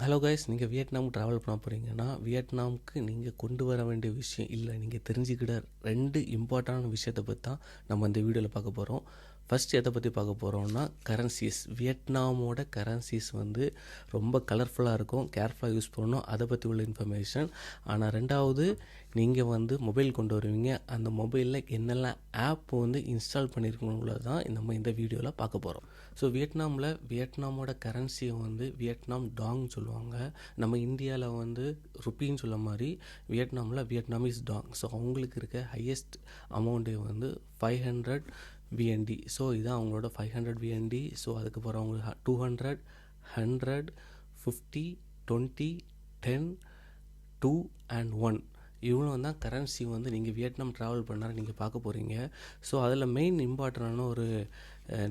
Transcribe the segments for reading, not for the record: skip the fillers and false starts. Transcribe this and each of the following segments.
Hello guys, நீங்கள் Vietnam travel பண்ண போகிறீங்கன்னா வியட்நாமுக்கு நீங்கள் கொண்டு வர வேண்டிய விஷயம் இல்லை, நீங்கள் தெரிஞ்சுக்கிட்ட 2 இம்பார்ட்டண்டான விஷயத்தை பற்றி தான் நம்ம இந்த வீடியோவில் பார்க்க போகிறோம். ஃபஸ்ட் எதை பற்றி பார்க்க போகிறோம்னா கரன்சிஸ். வியட்நாமோட கரன்சிஸ் வந்து ரொம்ப கலர்ஃபுல்லாக இருக்கும், கேர்ஃபுல்லாக யூஸ் பண்ணணும், அதை பற்றி உள்ள இன்ஃபர்மேஷன். ஆனால் ரெண்டாவது, நீங்கள் வந்து மொபைல் கொண்டு வருவீங்க, அந்த மொபைலில் என்னெல்லாம் ஆப் வந்து இன்ஸ்டால் பண்ணியிருக்கணுங்கிறது தான் நம்ம இந்த வீடியோவில் பார்க்க போகிறோம். ஸோ வியட்நாமோட கரன்சியை வந்து வியட்நாம் டாங் சொல்லுவாங்க. நம்ம இந்தியாவில் வந்து ருப்பின்னு சொல்ல மாதிரி வியட்நாமில் வியட்நாமீஸ் டாங். ஸோ அவங்களுக்கு இருக்க ஹையஸ்ட் அமௌண்ட்டே வந்து 500 VND. ஸோ இதுதான் அவங்களோட 500 VND. ஸோ அதுக்கப்புறம் அவங்களுக்கு 200, 100, 50, 20, 10, 2 and 1 இவ்வளோ தான் கரன்சி வந்து நீங்கள் வியட்நாம் ட்ராவல் பண்ணால் நீங்கள் பார்க்க போகிறீங்க. ஸோ அதில் மெயின் இம்பார்ட்டண்டான ஒரு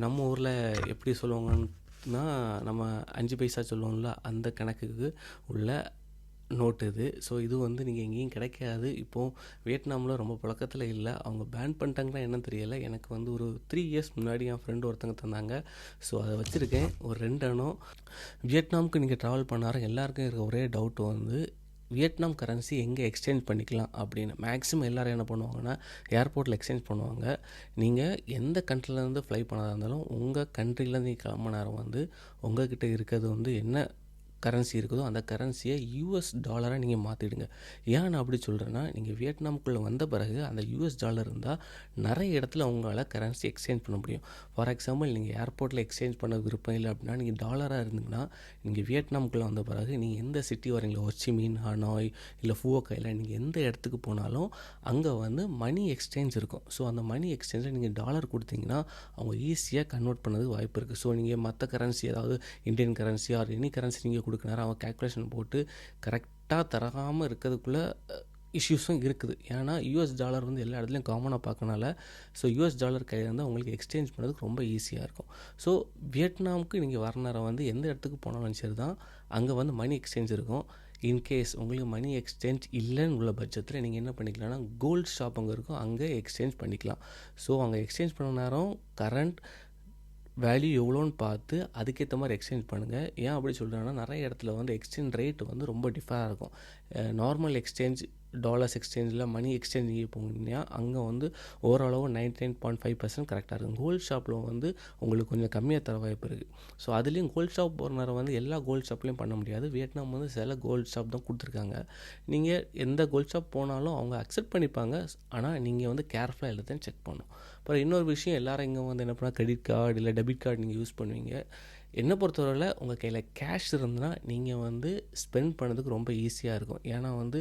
நம்ம ஊரில் எப்படி சொல்லுவாங்கன்னா, நம்ம 5 பைசா சொல்லுவோம்ல, அந்த கணக்குக்கு உள்ள நோட்டு இது. ஸோ இது வந்து நீங்கள் எங்கேயும் கிடைக்காது. இப்போது வியட்நாமில் ரொம்ப புழக்கத்தில் இல்லை, அவங்க பேன் பண்ணிட்டாங்கன்னா என்னன்னு தெரியலை. எனக்கு வந்து ஒரு 3 இயர்ஸ் முன்னாடி என் ஃப்ரெண்டு ஒருத்தங்க தந்தாங்க. ஸோ அதை வச்சுருக்கேன் ஒரு 2 அணம். வியட்நாமுக்கு நீங்கள் ட்ராவல் பண்ணார எல்லாருக்கும் இருக்க ஒரே டவுட் வந்து வியட்நாம் கரன்சி எங்கே எக்ஸ்சேஞ்ச் பண்ணிக்கலாம் அப்படின்னு. மேக்ஸிமம் எல்லோரும் என்ன பண்ணுவாங்கன்னா ஏர்போர்ட்டில் எக்ஸ்சேஞ்ச் பண்ணுவாங்க. நீங்கள் எந்த கண்ட்ரிலேருந்து ஃப்ளை பண்ணாத இருந்தாலும் உங்கள் கண்ட்ரிலேருந்து கிளம்ப நேரம் வந்து உங்கள்கிட்ட இருக்கிறது வந்து என்ன கரன்சி இருக்குதோ அந்த கரன்சியை US$ நீங்கள் மாற்றிடுங்க. ஏன் நான் அப்படி சொல்கிறேன்னா, நீங்கள் வியட்நாமுக்குள்ளே வந்த பிறகு அந்த US$ இருந்தால் நிறைய இடத்துல உங்களால் கரன்சி எக்ஸ்சேஞ்ச் பண்ண முடியும். ஃபார் எக்ஸாம்பிள், நீங்கள் ஏர்போர்ட்டில் எக்ஸ்சேஞ்ச் பண்ண விருப்பம் இல்லை அப்படின்னா, நீங்கள் டாலராக இருந்தீங்கன்னா நீங்கள் வியட்நாமுக்குள்ளே வந்த பிறகு நீங்கள் எந்த சிட்டி வரீங்களோ, ஹொச்சிமின், ஹனாய் இல்லை ஃபுவோக்கையில், நீங்கள் எந்த இடத்துக்கு போனாலும் அங்கே வந்து மணி எக்ஸ்சேஞ்ச் இருக்கும். ஸோ அந்த மணி எக்ஸ்சேஞ்சில் நீங்கள் டாலர் கொடுத்தீங்கன்னா அவங்க ஈஸியாக கன்வெர்ட் பண்ணதுக்கு வாய்ப்பு இருக்குது. ஸோ நீங்கள் மற்ற கரன்சி, அதாவது Indian currency or any currency நீங்கள் கொடுக்குறாரு, அவன் கேல்குலேஷன் போட்டு கரெக்டாக தராமல் இருக்கிறதுக்குள்ளே இஷ்யூஸும் இருக்குது. ஏன்னா US$ வந்து எல்லா இடத்துலையும் காமனாக பார்க்கனால, ஸோ US$ கையில் இருந்தால் உங்களுக்கு எக்ஸ்சேஞ்ச் பண்ணுறதுக்கு ரொம்ப ஈஸியாக இருக்கும். ஸோ வியட்நாமுக்கு நீங்கள் வர நேரம் வந்து எந்த இடத்துக்கு போனாலும் சரி தான், அங்கே வந்து மணி எக்ஸ்சேஞ்ச் இருக்கும். இன்கேஸ் உங்களுக்கு மணி எக்ஸ்சேஞ்ச் இல்லைன்னு உள்ள பட்சத்தில் நீங்கள் என்ன பண்ணிக்கலாம்னா, கோல்டு ஷாப் அங்கே இருக்கும், அங்கே எக்ஸ்சேஞ்ச் பண்ணிக்கலாம். ஸோ அங்கே எக்ஸ்சேஞ்ச் பண்ண நேரம் கரண்ட் வேல்யூ எவ்வளோன்னு பார்த்து அதுக்கேற்ற மாதிரி எக்ஸ்சேஞ்ச் பண்ணுங்கள். ஏன் அப்படி சொல்கிறேன்னா, நிறைய இடத்துல வந்து எக்ஸ்சேஞ்ச் ரேட் வந்து ரொம்ப டிஃபராக இருக்கும். நார்மல் எக்ஸ்சேஞ்ச் டாலர்ஸ் எக்ஸ்சேஞ்சில் மணி எக்ஸ்சேஞ்ச் நீங்கள் போனீங்கன்னா அங்கே வந்து ஓரளவு 99.5% கரெக்டாக இருக்கும். கோல்டு ஷாப்பில் வந்து உங்களுக்கு கொஞ்சம் கம்மியாக தர வாய்ப்பு இருக்குது. ஸோ அதுலேயும் கோல்டு ஷாப் போகிற நேரம் வந்து எல்லா கோல்டு ஷாப்லேயும் பண்ண முடியாது. வியட்நாம் வந்து சில கோல்டு ஷாப் தான் கொடுத்துருக்காங்க. நீங்கள் எந்த கோல்டு ஷாப் போனாலும் அவங்க அக்செப்ட் பண்ணிப்பாங்க. ஆனால் நீங்கள் வந்து கேர்ஃபுல்லாக எல்லாத்தையும் செக் பண்ணணும். அப்புறம் இன்னொரு விஷயம், எல்லோரும் இங்கே வந்து என்ன பண்ணால் கிரெடிட் கார்டு இல்லை டெபிட் கார்டு நீங்கள் யூஸ் பண்ணுவீங்க. என்னை பொறுத்தவரையில் உங்கள் கையில் கேஷ் இருந்ததுன்னா நீங்கள் வந்து ஸ்பெண்ட் பண்ணதுக்கு ரொம்ப ஈஸியாக இருக்கும். ஏன்னா வந்து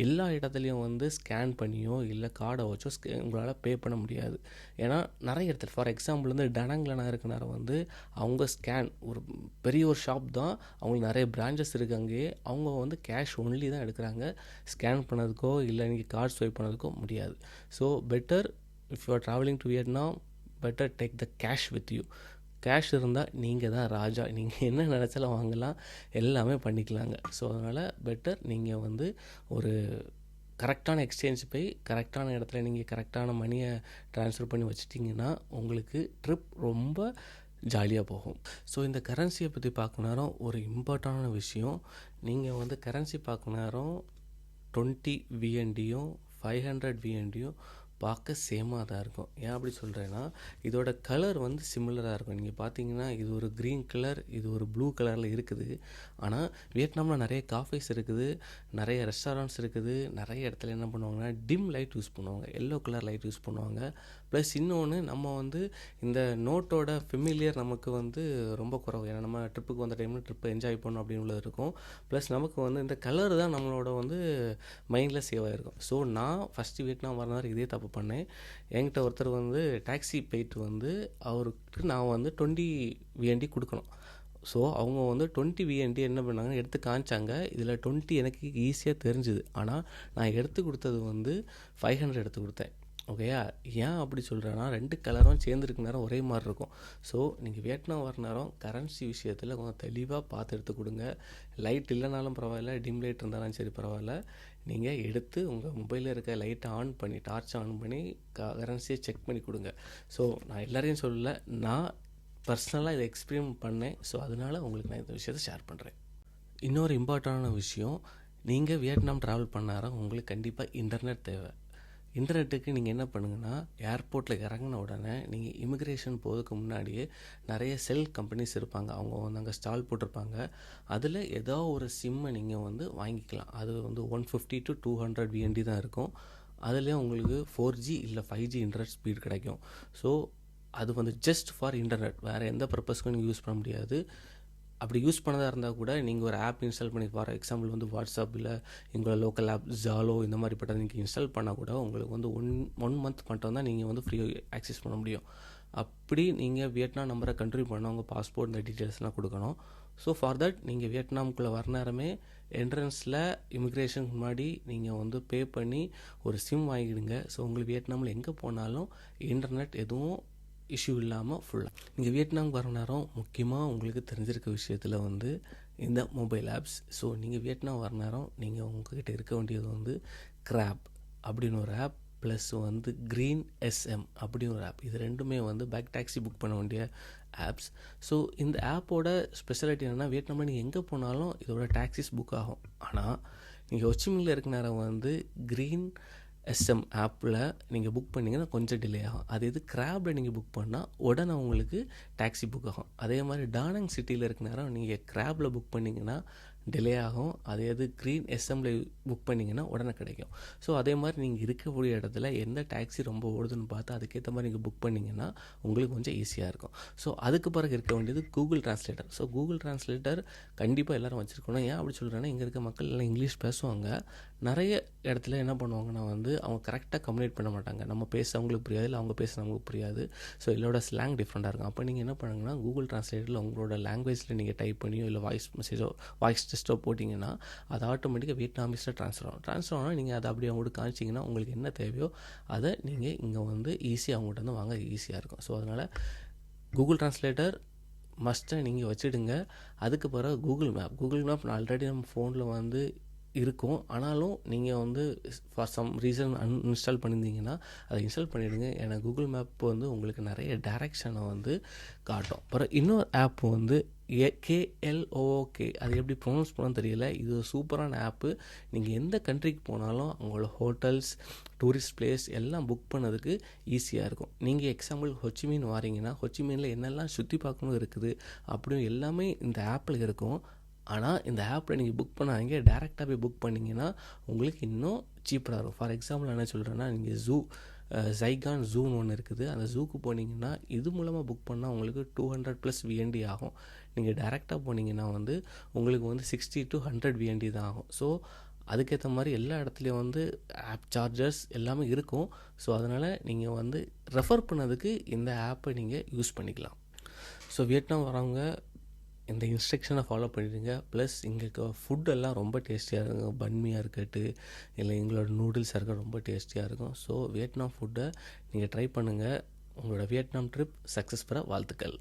எல்லா இடத்துலையும் வந்து ஸ்கேன் பண்ணியோ இல்லை கார்டை வச்சோ உங்களால் பே பண்ண முடியாது. ஏன்னா நிறைய இடத்துல, ஃபார் எக்ஸாம்பிள் வந்து டனங்கில் நான் இருக்க நேரம் வந்து அவங்க ஸ்கேன், ஒரு பெரிய ஒரு ஷாப் தான், அவங்களுக்கு நிறைய பிரான்ச்சஸ் இருக்குது அங்கேயே, அவங்க வந்து கேஷ் ஒன்லி தான் எடுக்கிறாங்க. ஸ்கேன் பண்ணதுக்கோ இல்லை நீங்கள் கார்டு ஸ்வைப் பண்ணதுக்கோ முடியாது. So better, if you are travelling to Vietnam, better take the cash with you. Cash இருந்தால் நீங்கள் தான் ராஜா, நீங்கள் என்ன நினச்சாலும் வாங்கலாம், எல்லாமே பண்ணிக்கலாங்க. ஸோ அதனால் பெட்டர் நீங்கள் வந்து ஒரு கரெக்டான எக்ஸ்சேஞ்ச் போய் கரெக்டான இடத்துல நீங்கள் கரெக்டான மணியை ட்ரான்ஸ்ஃபர் பண்ணி வச்சிட்டிங்கன்னா உங்களுக்கு ட்ரிப் ரொம்ப ஜாலியாக போகும். ஸோ இந்த கரன்சியை பற்றி பார்க்க நேரம் ஒரு இம்பார்ட்டண்டான விஷயம், நீங்கள் வந்து கரன்சி பார்க்க நேரம் 20 VNDயும் 500 VNDயும் பார்க்க சேமாக தான் இருக்கும். ஏன் அப்படி சொல்கிறேன்னா, இதோட கலர் வந்து சிமிலராக இருக்கும். நீங்கள் பார்த்தீங்கன்னா இது ஒரு க்ரீன் கலர், இது ஒரு ப்ளூ கலரில் இருக்குது. ஆனால் வியட்நாமில் நிறைய காஃபேஸ் இருக்குது, நிறைய ரெஸ்டாரண்ட்ஸ் இருக்குது. நிறைய இடத்துல என்ன பண்ணுவாங்கன்னா டிம் லைட் யூஸ் பண்ணுவாங்க, எல்லோ கலர் லைட் யூஸ் பண்ணுவாங்க. ப்ளஸ் இன்னொன்று, நம்ம வந்து இந்த நோட்டோட ஃபெமிலியர் நமக்கு வந்து ரொம்ப குறைவு. ஏன்னா நம்ம ட்ரிப்புக்கு வந்த டைமில் ட்ரிப்பை என்ஜாய் பண்ணணும் அப்படின்னு உள்ளது இருக்கும். ப்ளஸ் நமக்கு வந்து இந்த கலர் தான் நம்மளோட வந்து மைண்டில் சேவ் ஆகிருக்கும். ஸோ நான் ஃபஸ்ட்டு வியட்நாம் வரனால இதே தப்பு பண்ணேன். என்கிட்ட ஒருத்தர் வந்து டாக்ஸி போயிட்டு வந்து அவருக்கு நான் வந்து 20 VND கொடுக்கணும். ஸோ அவங்க வந்து 20 VND என்ன பண்ணாங்க, எடுத்து காமிச்சாங்க. இதில் 20 எனக்கு ஈஸியாக தெரிஞ்சுது. ஆனால் நான் எடுத்து கொடுத்தது வந்து 500 எடுத்து கொடுத்தேன். ஓகேயா? ஏன் அப்படி சொல்கிறேன்னா, 2 கலரும் சேர்ந்துருக்க நேரம் ஒரே மாதிரி இருக்கும். ஸோ நீங்கள் வியட்நாம் வர நேரம் கரன்சி விஷயத்தில் கொஞ்சம் தெளிவாக பார்த்து எடுத்து கொடுங்க. லைட் இல்லைனாலும் பரவாயில்ல, டிம் லைட் இருந்தாலும் சரி பரவாயில்ல, நீங்கள் எடுத்து உங்கள் மொபைலில் இருக்க லைட்டை ஆன் பண்ணி, டார்ச் ஆன் பண்ணி கரன்சியை செக் பண்ணி கொடுங்க. ஸோ நான் எல்லாரையும் சொல்லலை, நான் பர்சனலாக இதை எக்ஸ்பீரியன்ஸ் பண்ணேன். ஸோ அதனால் உங்களுக்கு நான் இந்த விஷயத்தை ஷேர் பண்ணுறேன். இன்னொரு இம்பார்ட்டண்டான விஷயம், நீங்கள் வியட்நாம் ட்ராவல் பண்ணார உங்களுக்கு கண்டிப்பாக இன்டர்நெட் தேவை. இன்டர்நெட்டுக்கு நீங்கள் என்ன பண்ணுங்கன்னா, ஏர்போர்ட்டில் இறங்கின உடனே நீங்கள் இமிக்ரேஷன் போகிறதுக்கு முன்னாடியே நிறைய செல் கம்பெனிஸ் இருப்பாங்க. அவங்க வந்து அங்கே ஸ்டால் போட்டிருப்பாங்க. அதில் ஏதோ ஒரு சிம்மை நீங்கள் வந்து வாங்கிக்கலாம். அது வந்து 150 to 200 VND தான் இருக்கும். அதுலேயும் உங்களுக்கு 4G இல்லை 5G இன்டர்நெட் ஸ்பீட் கிடைக்கும். ஸோ அது வந்து ஜஸ்ட் ஃபார் இன்டர்நெட், வேறு எந்த பர்பஸ்க்கும் நீங்கள் யூஸ் பண்ண முடியாது. அப்படி யூஸ் பண்ணதாக இருந்தால் கூட நீங்கள் ஒரு ஆப் இன்ஸ்டால் பண்ணி, ஃபார் எக்ஸாம்பிள் வந்து வாட்ஸ்அப் இல்லை எங்களோட லோக்கல் ஆப் ஜாலோ இந்த மாதிரி பட்டதை நீங்கள் இன்ஸ்டால் பண்ணால் கூட உங்களுக்கு வந்து ஒன் மந்த் மட்டும் தான் நீங்கள் வந்து ஃப்ரீயாக ஆக்சஸ் பண்ண முடியும். அப்படி நீங்கள் வியட்நாம் நம்பரை கண்ட்ரி பண்ண உங்கள் பாஸ்போர்ட் இந்த டீட்டெயில்ஸ்லாம் கொடுக்கணும். ஸோ ஃபார் தட் நீங்கள் வியட்நாமுக்குள்ளே வர நேரமே என்ட்ரன்ஸில் இமிக்ரேஷனுக்கு முன்னாடி நீங்கள் வந்து பே பண்ணி ஒரு சிம் வாங்கிடுங்க. ஸோ உங்களுக்கு வியட்நாமில் எங்கே போனாலும் இன்டர்நெட் எதுவும் இஷ்யூ இல்லாமல் ஃபுல்லாக நீங்கள் வியட்நாமுக்கு வர நேரம் முக்கியமாக உங்களுக்கு தெரிஞ்சிருக்க விஷயத்தில் வந்து இந்த மொபைல் ஆப்ஸ். ஸோ நீங்கள் வியட்நாம் வர நேரம் நீங்கள் உங்ககிட்ட இருக்க வேண்டியது வந்து கிராப் அப்படின்னு ஒரு ஆப், ப்ளஸ் வந்து க்ரீன் SM அப்படின்னு ஒரு ஆப். இது ரெண்டுமே வந்து பேக் டாக்ஸி புக் பண்ண வேண்டிய ஆப்ஸ். ஸோ இந்த ஆப்போட ஸ்பெஷாலிட்டி என்னென்னா, வியட்நாமில் நீங்கள் எங்கே போனாலும் இதோட டாக்ஸிஸ் புக் ஆகும். ஆனால் நீங்கள் ஹொச்சிமின்ல இருக்க நேரம் வந்து க்ரீன் SM ஆப்பில் நீங்கள் புக் பண்ணிங்கன்னா கொஞ்சம் டிலே ஆகும். அது இது கிராப்பில் நீங்கள் புக் பண்ணால் உடனே உங்களுக்கு டாக்ஸி புக் ஆகும். அதே மாதிரி டானங் சிட்டியில் இருக்க நேரம் நீங்கள் கிராப்பில் புக் பண்ணிங்கன்னா டிலே ஆகும். அதே இது க்ரீன் SMல புக் பண்ணிங்கன்னா உடனே கிடைக்கும். ஸோ அதே மாதிரி நீங்கள் இருக்கக்கூடிய இடத்துல எந்த டாக்ஸி ரொம்ப ஓடுதுன்னு பார்த்து அதுக்கேற்ற மாதிரி நீங்கள் புக் பண்ணிங்கன்னா உங்களுக்கு கொஞ்சம் ஈஸியாக இருக்கும். ஸோ அதுக்கு பிறகு இருக்க வேண்டியது Google translator. So Google translator கண்டிப்பாக எல்லோரும் வச்சுருக்கணும். ஏன் அப்படி சொல்கிறேன்னா, இங்கே இருக்க மக்கள் எல்லாம் இங்கிலீஷ் பேசுவாங்க. நிறைய இடத்துல என்ன பண்ணுவாங்கன்னா வந்து அவங்க கரெக்டாக கம்யூனிகேட் பண்ண மாட்டாங்க. நம்ம பேச அவங்களுக்கு புரியாது, இல்லை அவங்க பேச நமக்கு புரியாது. ஸோ எல்லோட ஸ்லாங் டிஃப்ரெண்ட்டாக இருக்கும். அப்போ நீங்கள் என்ன பண்ணுங்கன்னா, கூகுள் டிரான்ஸ்லேட்டரில் உங்களோட லாங்குவேஜில் நீங்கள் டைப் பண்ணியோ இல்லை வாய்ஸ் மெசேஜோ வாய்ஸ் டெஸ்ட்டோ போட்டிங்கன்னா அது ஆட்டோமேட்டிக்காக வியட்நாமீஸில் ட்ரான்ஸ்ஃபர் ஆனால் நீங்கள் அதை அப்படியே அவங்களுக்கு காமிச்சிங்கன்னா உங்களுக்கு என்ன தேவையோ அதை நீங்கள் இங்கே வந்து ஈஸியாக அவங்கள்ட்ட வந்து வாங்க ஈஸியாக இருக்கும். ஸோ அதனால் கூகுள் டிரான்ஸ்லேட்டர் மஸ்ட்டை நீங்கள் வச்சுடுங்க. அதுக்கு பிறகு கூகுள் மேப் ஆல்ரெடி நம்ம ஃபோனில் வந்து இருக்கும். ஆனாலும் நீங்கள் வந்து ஃபார் சம் ரீசன் இன்ஸ்டால் பண்ணியிருந்தீங்கன்னா அதை இன்ஸ்டால் பண்ணிவிடுங்க. ஏன்னா கூகுள் மேப் வந்து உங்களுக்கு நிறைய டைரக்ஷனை வந்து காட்டும். அப்புறம் இன்னொரு ஆப் வந்து KLOOK, அது எப்படி ப்ரொனவுன்ஸ் பண்ண தெரியல. இது ஒரு சூப்பரான ஆப்பு. நீங்கள் எந்த கண்ட்ரிக்கு போனாலும் அவங்களோட ஹோட்டல்ஸ், டூரிஸ்ட் பிளேஸ் எல்லாம் புக் பண்ணதுக்கு ஈஸியாக இருக்கும். நீங்கள் எக்ஸாம்பிள் ஹொச்சிமின் வாரீங்கன்னா ஹொச்சிமினில் என்னெல்லாம் சுற்றி பார்க்கணும் இருக்குது அப்படின்னு எல்லாமே இந்த ஆப்பில் இருக்கும். ஆனால் இந்த ஆப்பில் நீங்கள் புக் பண்ணாங்க டேரெக்டாக போய் புக் பண்ணிங்கன்னா உங்களுக்கு இன்னும் சீப்பராக இருக்கும். ஃபார் எக்ஸாம்பிள் என்ன சொல்கிறேன்னா, நீங்கள் ஜைகான் ஜூன்னு ஒன்று இருக்குது. அந்த ஜூக்கு போனீங்கன்னா இது மூலமாக புக் பண்ணால் உங்களுக்கு 200+ VND ஆகும். நீங்கள் டேரெக்டாக போனீங்கன்னா வந்து உங்களுக்கு வந்து 60 to 100 VND தான் ஆகும். ஸோ அதுக்கேற்ற மாதிரி எல்லா இடத்துலையும் வந்து ஆப் சார்ஜர்ஸ் எல்லாமே இருக்கும். ஸோ அதனால் நீங்கள் வந்து ரெஃபர் பண்ணதுக்கு இந்த ஆப்பை நீங்கள் யூஸ் பண்ணிக்கலாம். ஸோ வியட்நாம் வரவங்க இந்த இன்ஸ்ட்ரக்ஷனை ஃபாலோ பண்ணிடுங்க. ப்ளஸ் இங்கே ஃபுட்டெல்லாம் ரொம்ப டேஸ்டியாக இருக்கும். பன்மியாக இருக்கட்டு இல்லை எங்களோட நூடுல்ஸாக இருக்க ரொம்ப டேஸ்டியாக இருக்கும். ஸோ வியட்நாம் ஃபுட்டை நீங்கள் ட்ரை பண்ணுங்கள். உங்களோட வியட்நாம் ட்ரிப் சக்ஸஸ் பெற வாழ்த்துக்கள்.